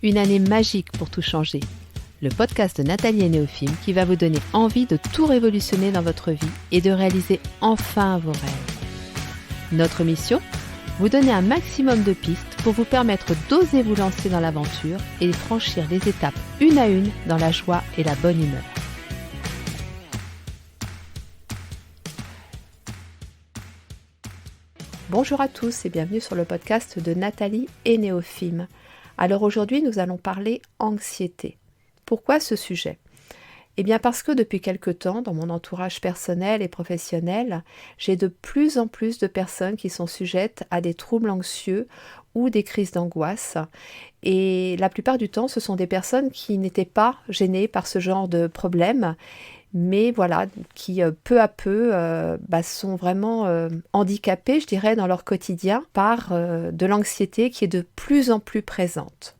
Une année magique pour tout changer. Le podcast de Nathalie et Néophime qui va vous donner envie de tout révolutionner dans votre vie et de réaliser enfin vos rêves. Notre mission ? Vous donner un maximum de pistes pour vous permettre d'oser vous lancer dans l'aventure et franchir les étapes une à une dans la joie et la bonne humeur. Bonjour à tous et bienvenue sur le podcast de Nathalie et Néophime. Alors aujourd'hui, nous allons parler anxiété. Pourquoi ce sujet ? Eh bien parce que depuis quelque temps, dans mon entourage personnel et professionnel, j'ai de plus en plus de personnes qui sont sujettes à des troubles anxieux ou des crises d'angoisse. Et la plupart du temps, ce sont des personnes qui n'étaient pas gênées par ce genre de problème, mais voilà, qui peu à peu sont vraiment handicapées, je dirais, dans leur quotidien par de l'anxiété qui est de plus en plus présente.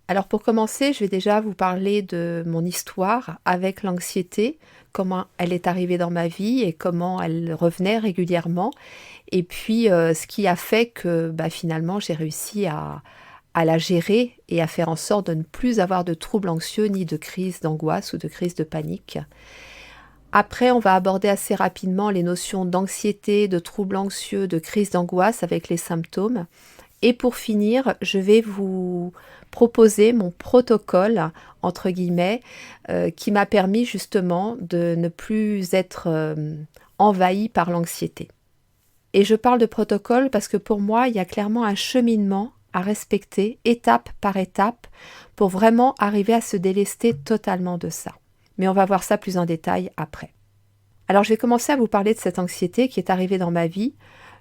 Alors pour commencer, je vais déjà vous parler de mon histoire avec l'anxiété, comment elle est arrivée dans ma vie et comment elle revenait régulièrement, et puis ce qui a fait que finalement j'ai réussi à la gérer et à faire en sorte de ne plus avoir de troubles anxieux ni de crise d'angoisse ou de crise de panique. Après, on va aborder assez rapidement les notions d'anxiété, de troubles anxieux, de crise d'angoisse avec les symptômes. Et pour finir, je vais vous proposer mon protocole, entre guillemets, qui m'a permis justement de ne plus être envahie par l'anxiété. Et je parle de protocole parce que pour moi, il y a clairement un cheminement à respecter, étape par étape, pour vraiment arriver à se délester totalement de ça. Mais on va voir ça plus en détail après. Alors je vais commencer à vous parler de cette anxiété qui est arrivée dans ma vie.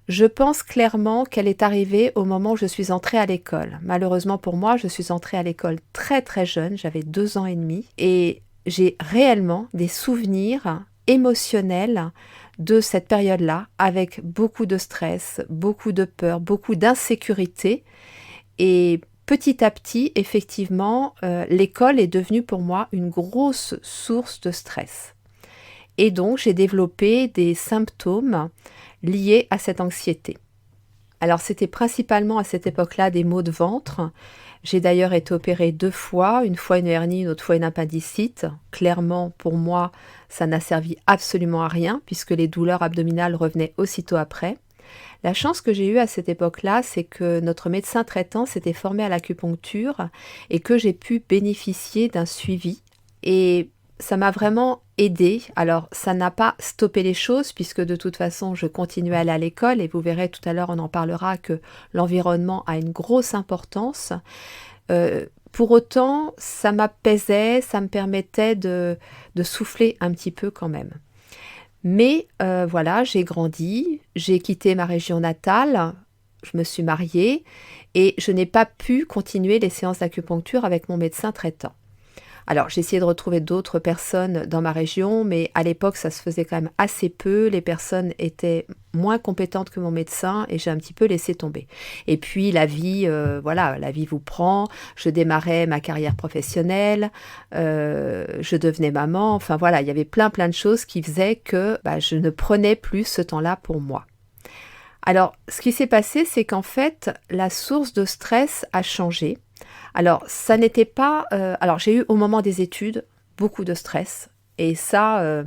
Je pense clairement qu'elle est arrivée au moment où je suis entrée à l'école. Malheureusement pour moi, je suis entrée à l'école très très jeune, j'avais 2 ans et demi, et j'ai réellement des souvenirs émotionnels de cette période-là, avec beaucoup de stress, beaucoup de peur, beaucoup d'insécurité. Et petit à petit, effectivement, l'école est devenue pour moi une grosse source de stress. Et donc, j'ai développé des symptômes liés à cette anxiété. Alors, c'était principalement à cette époque-là des maux de ventre. J'ai d'ailleurs été opérée 2 fois, une fois une hernie, une autre fois une appendicite. Clairement, pour moi, ça n'a servi absolument à rien, puisque les douleurs abdominales revenaient aussitôt après. La chance que j'ai eue à cette époque-là, c'est que notre médecin traitant s'était formé à l'acupuncture et que j'ai pu bénéficier d'un suivi. Et ça m'a vraiment aidée. Alors, ça n'a pas stoppé les choses puisque de toute façon, je continuais à aller à l'école et vous verrez tout à l'heure, on en parlera, que l'environnement a une grosse importance. Pour autant, ça m'apaisait, ça me permettait de souffler un petit peu quand même. Mais voilà, j'ai grandi, j'ai quitté ma région natale, je me suis mariée et je n'ai pas pu continuer les séances d'acupuncture avec mon médecin traitant. Alors, j'ai essayé de retrouver d'autres personnes dans ma région, mais à l'époque, ça se faisait quand même assez peu. Les personnes étaient moins compétentes que mon médecin et j'ai un petit peu laissé tomber. Et puis, la vie vous prend. Je démarrais ma carrière professionnelle, je devenais maman. Enfin, voilà, il y avait plein de choses qui faisaient que je ne prenais plus ce temps-là pour moi. Alors, ce qui s'est passé, c'est qu'en fait, la source de stress a changé. Alors, ça n'était pas... j'ai eu au moment des études beaucoup de stress. Et ça,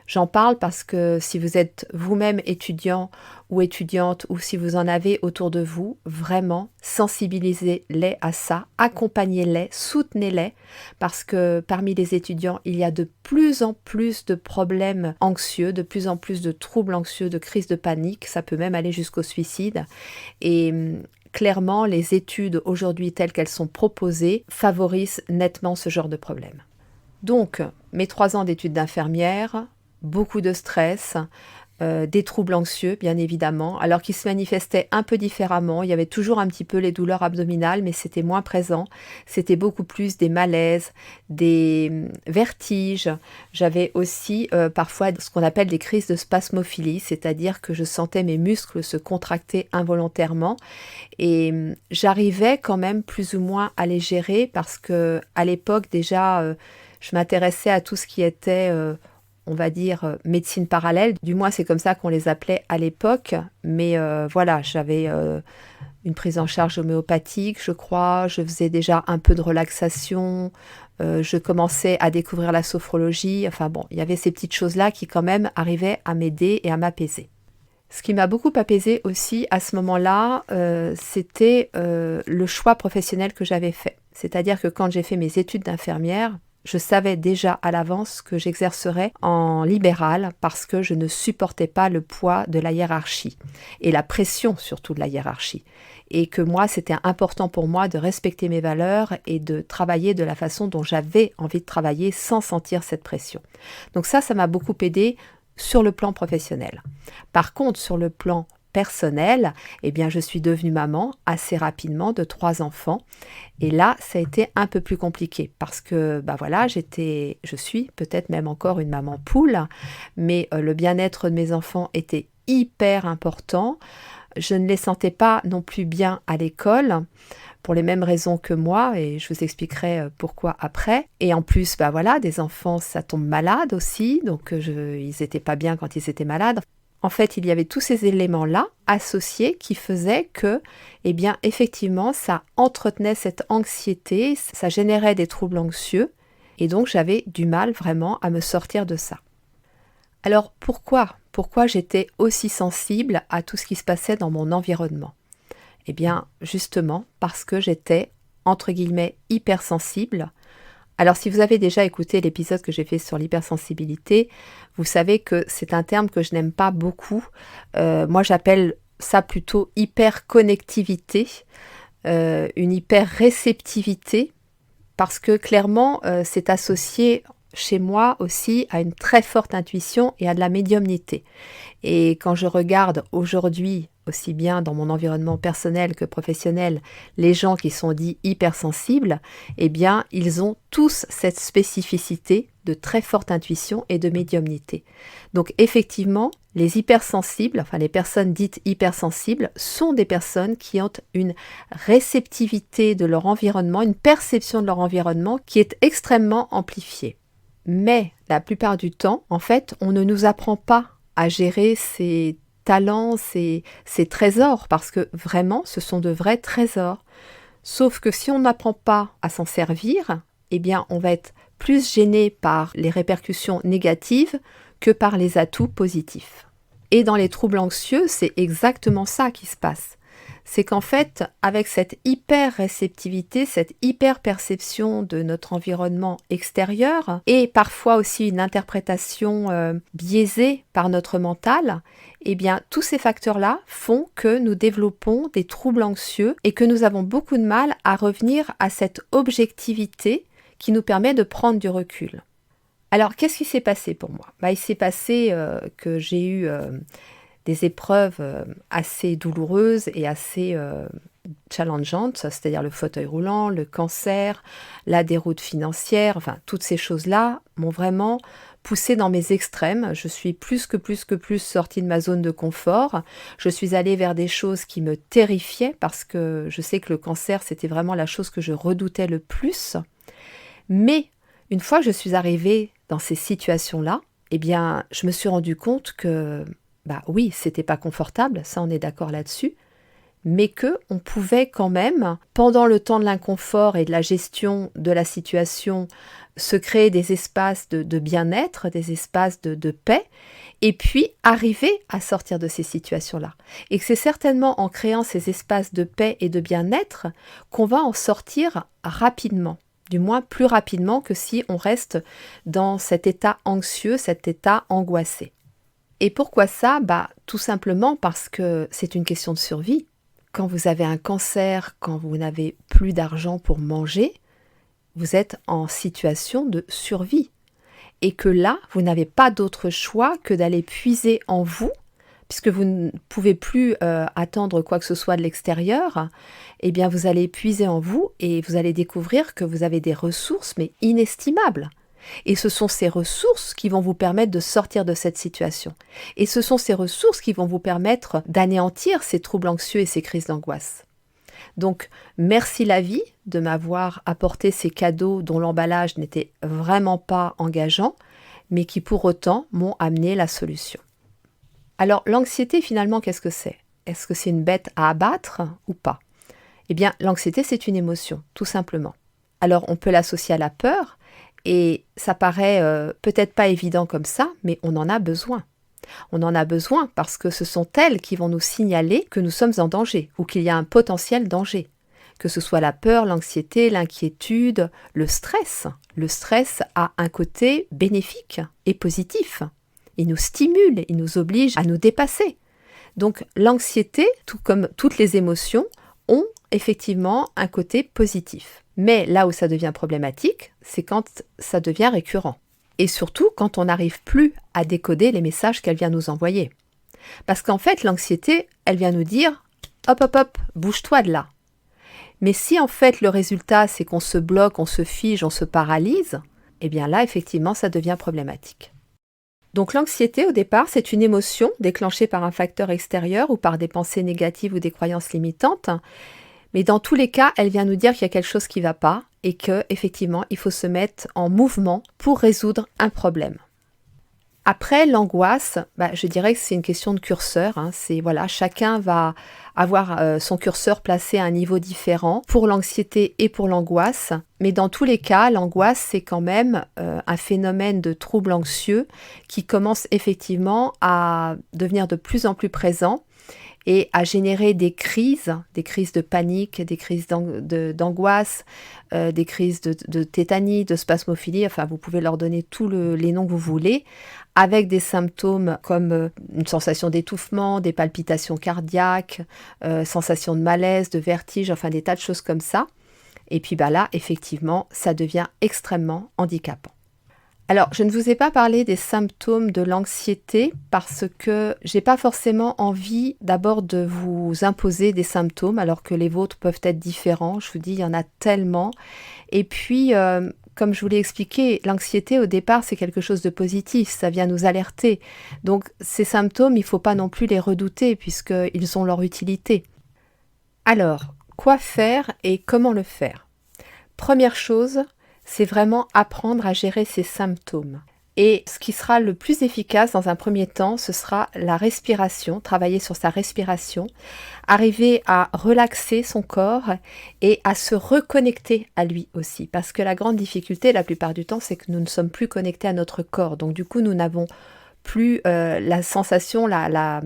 j'en parle parce que si vous êtes vous-même étudiant ou étudiante ou si vous en avez autour de vous, vraiment, sensibilisez-les à ça, accompagnez-les, soutenez-les. Parce que parmi les étudiants, il y a de plus en plus de problèmes anxieux, de plus en plus de troubles anxieux, de crises de panique. Ça peut même aller jusqu'au suicide. Et clairement, les études aujourd'hui telles qu'elles sont proposées favorisent nettement ce genre de problème. Donc, mes 3 ans d'études d'infirmière, beaucoup de stress, des troubles anxieux bien évidemment, alors qu'ils se manifestaient un peu différemment. Il y avait toujours un petit peu les douleurs abdominales, mais c'était moins présent. C'était beaucoup plus des malaises, des vertiges. J'avais aussi parfois ce qu'on appelle des crises de spasmophilie, c'est-à-dire que je sentais mes muscles se contracter involontairement et j'arrivais quand même plus ou moins à les gérer parce que à l'époque déjà je m'intéressais à tout ce qui était on va dire, médecine parallèle. Du moins, c'est comme ça qu'on les appelait à l'époque. Mais voilà, j'avais une prise en charge homéopathique, je crois. Je faisais déjà un peu de relaxation. Je commençais à découvrir la sophrologie. Enfin bon, il y avait ces petites choses-là qui quand même arrivaient à m'aider et à m'apaiser. Ce qui m'a beaucoup apaisée aussi à ce moment-là, c'était le choix professionnel que j'avais fait. C'est-à-dire que quand j'ai fait mes études d'infirmière, je savais déjà à l'avance que j'exercerais en libéral parce que je ne supportais pas le poids de la hiérarchie et la pression surtout de la hiérarchie. Et que moi, c'était important pour moi de respecter mes valeurs et de travailler de la façon dont j'avais envie de travailler sans sentir cette pression. Donc ça m'a beaucoup aidée sur le plan professionnel. Par contre, sur le plan personnel, eh bien, je suis devenue maman assez rapidement de 3 enfants. Et là, ça a été un peu plus compliqué parce que, voilà, je suis peut-être même encore une maman poule, mais le bien-être de mes enfants était hyper important. Je ne les sentais pas non plus bien à l'école, pour les mêmes raisons que moi, et je vous expliquerai pourquoi après. Et en plus, des enfants, ça tombe malade aussi, donc ils n'étaient pas bien quand ils étaient malades. En fait, il y avait tous ces éléments-là associés qui faisaient que, effectivement, ça entretenait cette anxiété, ça générait des troubles anxieux, et donc j'avais du mal vraiment à me sortir de ça. Alors pourquoi j'étais aussi sensible à tout ce qui se passait dans mon environnement ? Eh bien, justement, parce que j'étais, entre guillemets, hypersensible. Alors, si vous avez déjà écouté l'épisode que j'ai fait sur l'hypersensibilité, vous savez que c'est un terme que je n'aime pas beaucoup. Moi, j'appelle ça plutôt hyperconnectivité, une hyperréceptivité, parce que clairement, c'est associé chez moi aussi à une très forte intuition et à de la médiumnité. Et quand je regarde aujourd'hui, aussi bien dans mon environnement personnel que professionnel, les gens qui sont dits hypersensibles, eh bien, ils ont tous cette spécificité de très forte intuition et de médiumnité. Donc effectivement, les hypersensibles, enfin les personnes dites hypersensibles, sont des personnes qui ont une réceptivité de leur environnement, une perception de leur environnement qui est extrêmement amplifiée. Mais la plupart du temps, en fait, on ne nous apprend pas à gérer ces talents, ces trésors, parce que vraiment, ce sont de vrais trésors. Sauf que si on n'apprend pas à s'en servir, eh bien, on va être plus gêné par les répercussions négatives que par les atouts positifs. Et dans les troubles anxieux, c'est exactement ça qui se passe. C'est qu'en fait, avec cette hyper-réceptivité, cette hyper-perception de notre environnement extérieur, et parfois aussi une interprétation biaisée par notre mental, eh bien, tous ces facteurs-là font que nous développons des troubles anxieux et que nous avons beaucoup de mal à revenir à cette objectivité qui nous permet de prendre du recul. Alors, qu'est-ce qui s'est passé pour moi ? Il s'est passé que j'ai eu des épreuves assez douloureuses et assez challengeantes, c'est-à-dire le fauteuil roulant, le cancer, la déroute financière, enfin toutes ces choses-là m'ont vraiment poussée dans mes extrêmes. Je suis plus que sortie de ma zone de confort. Je suis allée vers des choses qui me terrifiaient parce que je sais que le cancer, c'était vraiment la chose que je redoutais le plus. Mais une fois que je suis arrivée dans ces situations-là, eh bien, je me suis rendu compte que oui, c'était pas confortable, ça on est d'accord là-dessus, mais que on pouvait quand même, pendant le temps de l'inconfort et de la gestion de la situation, se créer des espaces de bien-être, des espaces de paix, et puis arriver à sortir de ces situations-là. Et que c'est certainement en créant ces espaces de paix et de bien-être qu'on va en sortir rapidement, du moins plus rapidement que si on reste dans cet état anxieux, cet état angoissé. Et pourquoi ça ? Tout simplement parce que c'est une question de survie. Quand vous avez un cancer, quand vous n'avez plus d'argent pour manger, vous êtes en situation de survie. Et que là, vous n'avez pas d'autre choix que d'aller puiser en vous, puisque vous ne pouvez plus attendre quoi que ce soit de l'extérieur, eh bien vous allez puiser en vous et vous allez découvrir que vous avez des ressources, mais inestimables. Et ce sont ces ressources qui vont vous permettre de sortir de cette situation. Et ce sont ces ressources qui vont vous permettre d'anéantir ces troubles anxieux et ces crises d'angoisse. Donc, merci la vie de m'avoir apporté ces cadeaux dont l'emballage n'était vraiment pas engageant, mais qui pour autant m'ont amené la solution. Alors, l'anxiété, finalement, qu'est-ce que c'est ? Est-ce que c'est une bête à abattre ou pas? Eh bien, l'anxiété, c'est une émotion, tout simplement. Alors, on peut l'associer à la peur, et ça paraît peut-être pas évident comme ça, mais on en a besoin. On en a besoin parce que ce sont elles qui vont nous signaler que nous sommes en danger ou qu'il y a un potentiel danger. Que ce soit la peur, l'anxiété, l'inquiétude, le stress. Le stress a un côté bénéfique et positif. Il nous stimule, il nous oblige à nous dépasser. Donc l'anxiété, tout comme toutes les émotions, ont effectivement un côté positif. Mais là où ça devient problématique, c'est quand ça devient récurrent. Et surtout quand on n'arrive plus à décoder les messages qu'elle vient nous envoyer. Parce qu'en fait, l'anxiété, elle vient nous dire « hop, hop, hop, bouge-toi de là ». Mais si en fait le résultat, c'est qu'on se bloque, on se fige, on se paralyse, eh bien là, effectivement, ça devient problématique. Donc l'anxiété, au départ, c'est une émotion déclenchée par un facteur extérieur ou par des pensées négatives ou des croyances limitantes. Mais dans tous les cas, elle vient nous dire qu'il y a quelque chose qui ne va pas et qu'effectivement, il faut se mettre en mouvement pour résoudre un problème. Après, l'angoisse, je dirais que c'est une question de curseur. C'est, voilà, chacun va avoir son curseur placé à un niveau différent pour l'anxiété et pour l'angoisse. Mais dans tous les cas, l'angoisse, c'est quand même un phénomène de trouble anxieux qui commence effectivement à devenir de plus en plus présent et à générer des crises de panique, des crises d'angoisse, des crises de tétanie, de spasmophilie, enfin vous pouvez leur donner tous les noms que vous voulez, avec des symptômes comme une sensation d'étouffement, des palpitations cardiaques, sensation de malaise, de vertige, enfin des tas de choses comme ça. Et puis là, effectivement, ça devient extrêmement handicapant. Alors, je ne vous ai pas parlé des symptômes de l'anxiété parce que j'ai pas forcément envie d'abord de vous imposer des symptômes alors que les vôtres peuvent être différents. Je vous dis, il y en a tellement. Et puis, comme je vous l'ai expliqué, l'anxiété au départ, c'est quelque chose de positif, ça vient nous alerter. Donc, ces symptômes, il ne faut pas non plus les redouter puisqu'ils ont leur utilité. Alors, quoi faire et comment le faire? Première chose, c'est vraiment apprendre à gérer ses symptômes. Et ce qui sera le plus efficace dans un premier temps, ce sera la respiration, travailler sur sa respiration, arriver à relaxer son corps et à se reconnecter à lui aussi. Parce que la grande difficulté, la plupart du temps, c'est que nous ne sommes plus connectés à notre corps. Donc du coup, nous n'avons plus la sensation, la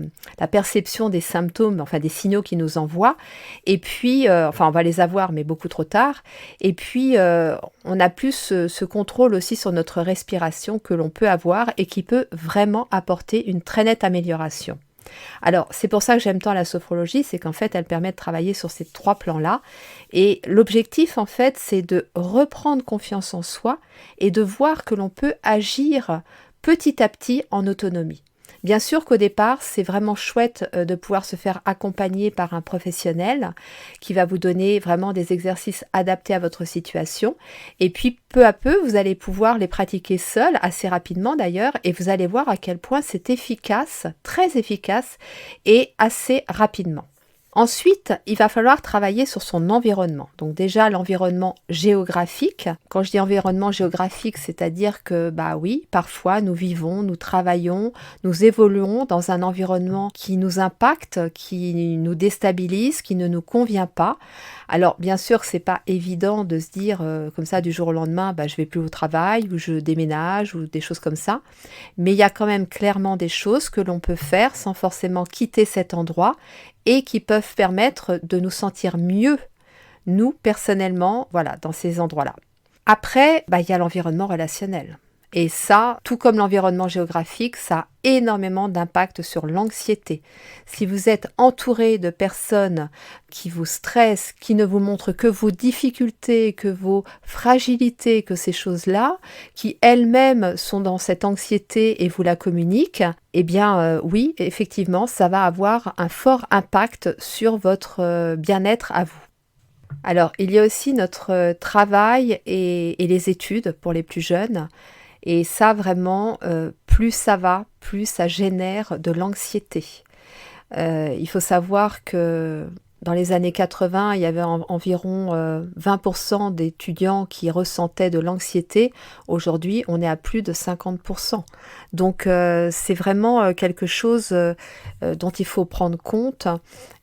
perception des symptômes, enfin des signaux qui nous envoient. Et puis, on va les avoir, mais beaucoup trop tard. Et puis, on a plus ce contrôle aussi sur notre respiration que l'on peut avoir et qui peut vraiment apporter une très nette amélioration. Alors, c'est pour ça que j'aime tant la sophrologie, c'est qu'en fait, elle permet de travailler sur ces 3 plans-là. Et l'objectif, en fait, c'est de reprendre confiance en soi et de voir que l'on peut agir petit à petit en autonomie. Bien sûr qu'au départ, c'est vraiment chouette de pouvoir se faire accompagner par un professionnel qui va vous donner vraiment des exercices adaptés à votre situation. Et puis, peu à peu, vous allez pouvoir les pratiquer seul, assez rapidement d'ailleurs, et vous allez voir à quel point c'est efficace, très efficace et assez rapidement. Ensuite, il va falloir travailler sur son environnement. Donc déjà, l'environnement géographique. Quand je dis environnement géographique, c'est-à-dire que, oui, parfois nous vivons, nous travaillons, nous évoluons dans un environnement qui nous impacte, qui nous déstabilise, qui ne nous convient pas. Alors, bien sûr, c'est pas évident de se dire comme ça du jour au lendemain, je vais plus au travail ou je déménage ou des choses comme ça. Mais il y a quand même clairement des choses que l'on peut faire sans forcément quitter cet endroit et qui peuvent permettre de nous sentir mieux, nous, personnellement, voilà, dans ces endroits-là. Après, il y a l'environnement relationnel. Et ça, tout comme l'environnement géographique, ça a énormément d'impact sur l'anxiété. Si vous êtes entouré de personnes qui vous stressent, qui ne vous montrent que vos difficultés, que vos fragilités, que ces choses-là, qui elles-mêmes sont dans cette anxiété et vous la communiquent, eh bien oui, effectivement, ça va avoir un fort impact sur votre bien-être à vous. Alors, il y a aussi notre travail et les études pour les plus jeunes. Et ça, vraiment, plus ça va, plus ça génère de l'anxiété. Il faut savoir que Dans les années 80, il y avait environ 20% d'étudiants qui ressentaient de l'anxiété. Aujourd'hui, on est à plus de 50%. Donc, c'est vraiment quelque chose dont il faut prendre compte.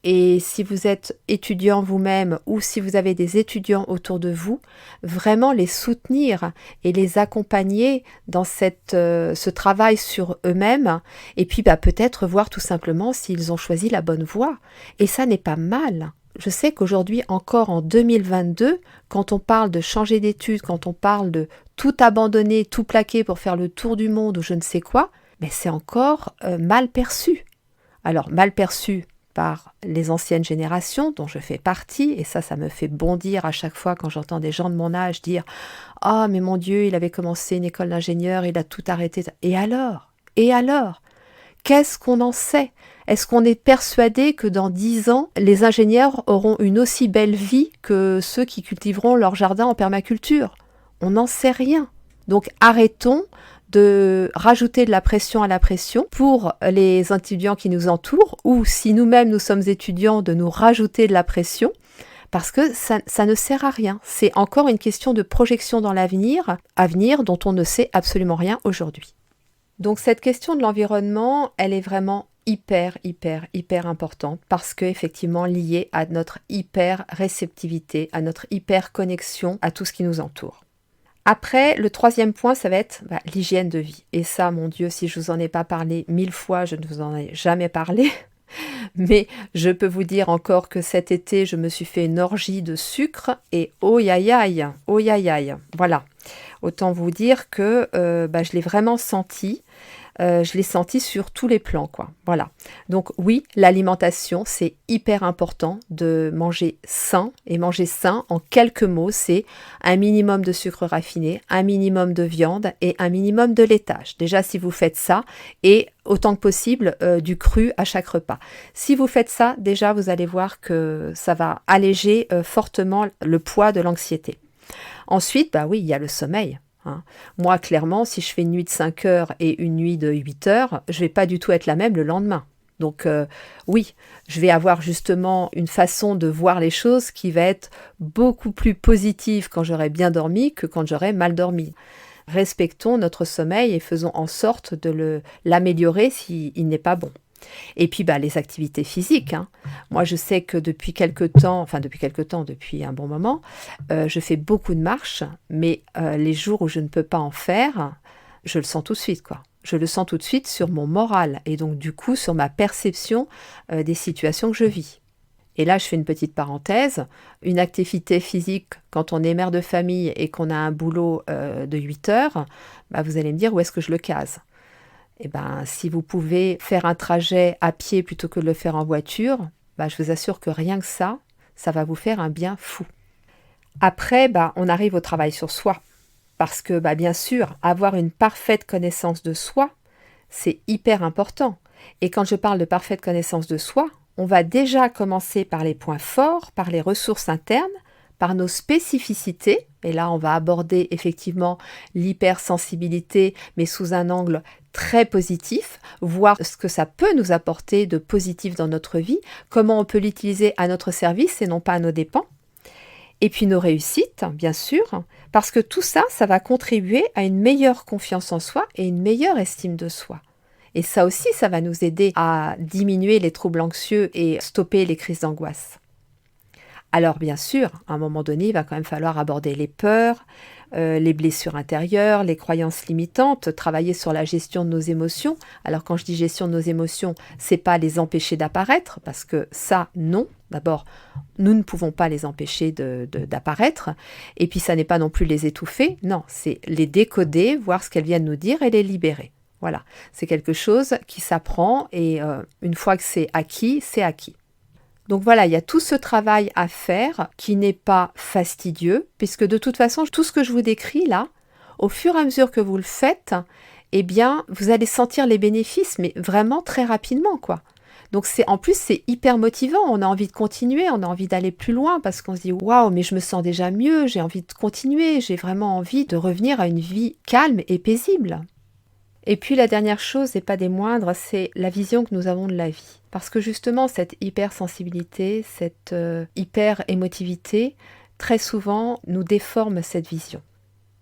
Et si vous êtes étudiant vous-même ou si vous avez des étudiants autour de vous, vraiment les soutenir et les accompagner dans ce travail sur eux-mêmes. Et puis, peut-être voir tout simplement s'ils ont choisi la bonne voie. Et ça n'est pas mal. Je sais qu'aujourd'hui, encore en 2022, quand on parle de changer d'études, quand on parle de tout abandonner, tout plaquer pour faire le tour du monde ou je ne sais quoi, mais c'est encore mal perçu. Alors, mal perçu par les anciennes générations dont je fais partie, et ça me fait bondir à chaque fois quand j'entends des gens de mon âge dire « Ah, mais mon Dieu, il avait commencé une école d'ingénieur, il a tout arrêté. » Et alors? Qu'est-ce qu'on en sait? Est-ce qu'on est persuadé que dans 10 ans, les ingénieurs auront une aussi belle vie que ceux qui cultiveront leur jardin en permaculture? On n'en sait rien. Donc arrêtons de rajouter de la pression à la pression pour les étudiants qui nous entourent, ou si nous-mêmes nous sommes étudiants, de nous rajouter de la pression, parce que ça ne sert à rien. C'est encore une question de projection dans l'avenir, avenir dont on ne sait absolument rien aujourd'hui. Donc cette question de l'environnement, elle est vraiment hyper importante parce qu'effectivement liée à notre hyper réceptivité, à notre hyper connexion à tout ce qui nous entoure. Après, le troisième point, ça va être l'hygiène de vie. Et ça, mon Dieu, si je vous en ai pas parlé 1000 fois, je ne vous en ai jamais parlé. Mais je peux vous dire encore que cet été, je me suis fait une orgie de sucre et oh aïe aïe. Voilà. Autant vous dire que je l'ai vraiment senti. Je l'ai senti sur tous les plans, quoi. Voilà. Donc oui, l'alimentation, c'est hyper important de manger sain. Et manger sain, en quelques mots, c'est un minimum de sucre raffiné, un minimum de viande et un minimum de laitage. Déjà, si vous faites ça, et autant que possible, du cru à chaque repas. Si vous faites ça, déjà, vous allez voir que ça va alléger fortement le poids de l'anxiété. Ensuite, oui, il y a le sommeil. Moi, clairement, si je fais une nuit de 5 heures et une nuit de 8 heures, je ne vais pas du tout être la même le lendemain. Donc oui, je vais avoir justement une façon de voir les choses qui va être beaucoup plus positive quand j'aurai bien dormi que quand j'aurai mal dormi. Respectons notre sommeil et faisons en sorte de l'améliorer s'il n'est pas bon. Et puis les activités physiques. Moi, je sais que depuis un bon moment, je fais beaucoup de marches, mais les jours où je ne peux pas en faire, je le sens tout de suite, quoi. Je le sens tout de suite sur mon moral et donc du coup sur ma perception des situations que je vis. Et là, je fais une petite parenthèse. Une activité physique, quand on est mère de famille et qu'on a un boulot de 8 heures, vous allez me dire où est-ce que je le case. Si vous pouvez faire un trajet à pied plutôt que de le faire en voiture, je vous assure que rien que ça va vous faire un bien fou. Après, on arrive au travail sur soi. Parce que, bien sûr, avoir une parfaite connaissance de soi, c'est hyper important. Et quand je parle de parfaite connaissance de soi, on va déjà commencer par les points forts, par les ressources internes, par nos spécificités. Et là, on va aborder effectivement l'hypersensibilité, mais sous un angle très positif, voir ce que ça peut nous apporter de positif dans notre vie, comment on peut l'utiliser à notre service et non pas à nos dépens. Et puis nos réussites, bien sûr, parce que tout ça, ça va contribuer à une meilleure confiance en soi et une meilleure estime de soi. Et ça aussi, ça va nous aider à diminuer les troubles anxieux et stopper les crises d'angoisse. Alors bien sûr, à un moment donné, il va quand même falloir aborder les peurs, les blessures intérieures, les croyances limitantes, travailler sur la gestion de nos émotions. Alors quand je dis gestion de nos émotions, c'est pas les empêcher d'apparaître, parce que ça, non. D'abord, nous ne pouvons pas les empêcher d'apparaître, et puis ça n'est pas non plus les étouffer, non, c'est les décoder, voir ce qu'elles viennent nous dire et les libérer. Voilà, c'est quelque chose qui s'apprend et une fois que c'est acquis, c'est acquis. Donc voilà, il y a tout ce travail à faire qui n'est pas fastidieux, puisque de toute façon, tout ce que je vous décris là, au fur et à mesure que vous le faites, vous allez sentir les bénéfices, mais vraiment très rapidement, quoi. Donc en plus, c'est hyper motivant, on a envie de continuer, on a envie d'aller plus loin, parce qu'on se dit « Waouh, mais je me sens déjà mieux, j'ai envie de continuer, j'ai vraiment envie de revenir à une vie calme et paisible ». Et puis la dernière chose, et pas des moindres, c'est la vision que nous avons de la vie. Parce que justement, cette hypersensibilité, cette hyper-émotivité, très souvent nous déforme cette vision.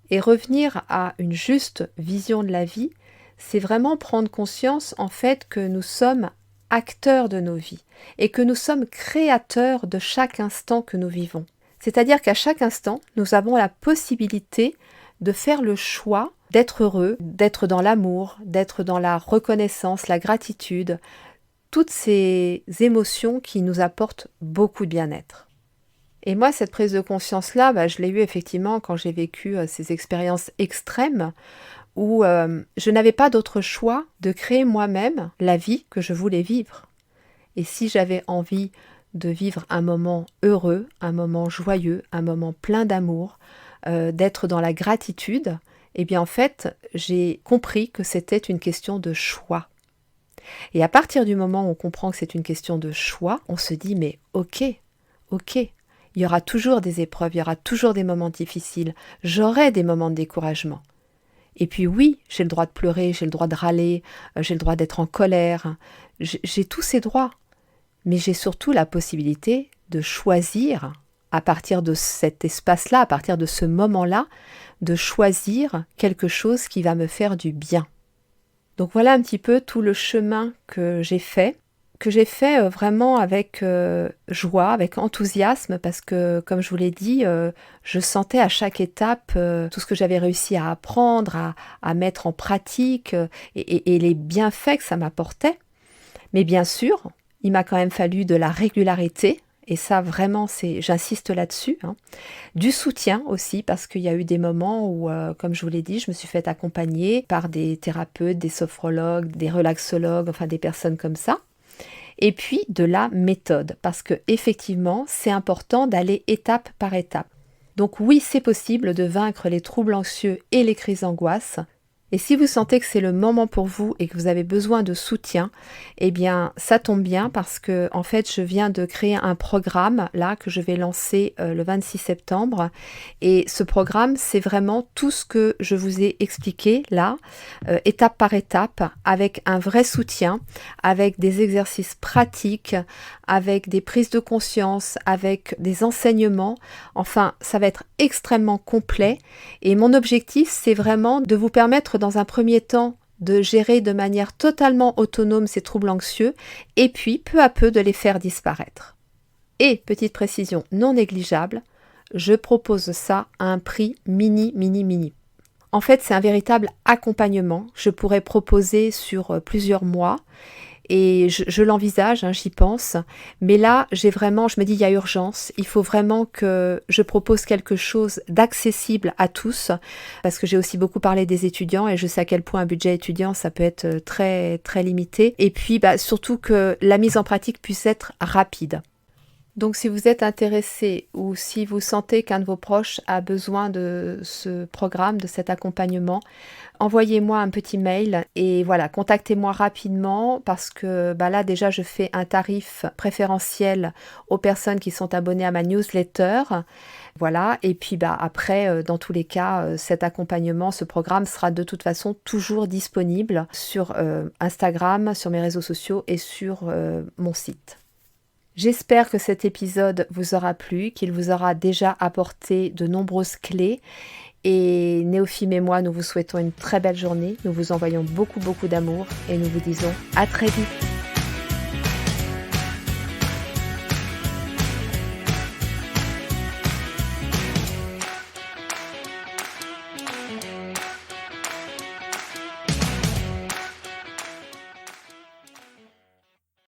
Et revenir à une juste vision de la vie, c'est vraiment prendre conscience en fait que nous sommes acteurs de nos vies et que nous sommes créateurs de chaque instant que nous vivons. C'est-à-dire qu'à chaque instant, nous avons la possibilité de faire le choix d'être heureux, d'être dans l'amour, d'être dans la reconnaissance, la gratitude, toutes ces émotions qui nous apportent beaucoup de bien-être. Et moi, cette prise de conscience-là, je l'ai eue effectivement quand j'ai vécu ces expériences extrêmes où je n'avais pas d'autre choix de créer moi-même la vie que je voulais vivre. Et si j'avais envie de vivre un moment heureux, un moment joyeux, un moment plein d'amour, d'être dans la gratitude, eh bien en fait, j'ai compris que c'était une question de choix. Et à partir du moment où on comprend que c'est une question de choix, on se dit mais ok, il y aura toujours des épreuves, il y aura toujours des moments difficiles, j'aurai des moments de découragement. Et puis oui, j'ai le droit de pleurer, j'ai le droit de râler, j'ai le droit d'être en colère, j'ai tous ces droits. Mais j'ai surtout la possibilité de choisir, à partir de cet espace-là, à partir de ce moment-là, de choisir quelque chose qui va me faire du bien. Donc voilà un petit peu tout le chemin que j'ai fait vraiment avec joie, avec enthousiasme, parce que, comme je vous l'ai dit, je sentais à chaque étape tout ce que j'avais réussi à apprendre, à mettre en pratique, et les bienfaits que ça m'apportait. Mais bien sûr, il m'a quand même fallu de la régularité, et ça vraiment, j'insiste là-dessus, du soutien aussi, parce qu'il y a eu des moments où, comme je vous l'ai dit, je me suis fait accompagner par des thérapeutes, des sophrologues, des relaxologues, enfin des personnes comme ça. Et puis de la méthode, parce que effectivement, c'est important d'aller étape par étape. Donc oui, c'est possible de vaincre les troubles anxieux et les crises d'angoisse. Et si vous sentez que c'est le moment pour vous et que vous avez besoin de soutien, eh bien ça tombe bien parce que en fait je viens de créer un programme là que je vais lancer le 26 septembre. Et ce programme, c'est vraiment tout ce que je vous ai expliqué là, étape par étape, avec un vrai soutien, avec des exercices pratiques, avec des prises de conscience, avec des enseignements. Enfin, ça va être extrêmement complet. Et mon objectif, c'est vraiment de vous permettre dans un premier temps de gérer de manière totalement autonome ces troubles anxieux et puis peu à peu de les faire disparaître. Et, petite précision non négligeable, je propose ça à un prix mini. En fait, c'est un véritable accompagnement. Je pourrais proposer sur plusieurs mois. Et je l'envisage, j'y pense. Mais là, je me dis, il y a urgence. Il faut vraiment que je propose quelque chose d'accessible à tous. Parce que j'ai aussi beaucoup parlé des étudiants et je sais à quel point un budget étudiant, ça peut être très, très limité. Et puis, surtout que la mise en pratique puisse être rapide. Donc si vous êtes intéressé ou si vous sentez qu'un de vos proches a besoin de ce programme, de cet accompagnement, envoyez-moi un petit mail et voilà, contactez-moi rapidement parce que là déjà je fais un tarif préférentiel aux personnes qui sont abonnées à ma newsletter. Voilà, et puis après, dans tous les cas, cet accompagnement, ce programme sera de toute façon toujours disponible sur Instagram, sur mes réseaux sociaux et sur mon site. J'espère que cet épisode vous aura plu, qu'il vous aura déjà apporté de nombreuses clés. Et Néophime et moi, nous vous souhaitons une très belle journée. Nous vous envoyons beaucoup d'amour et nous vous disons à très vite.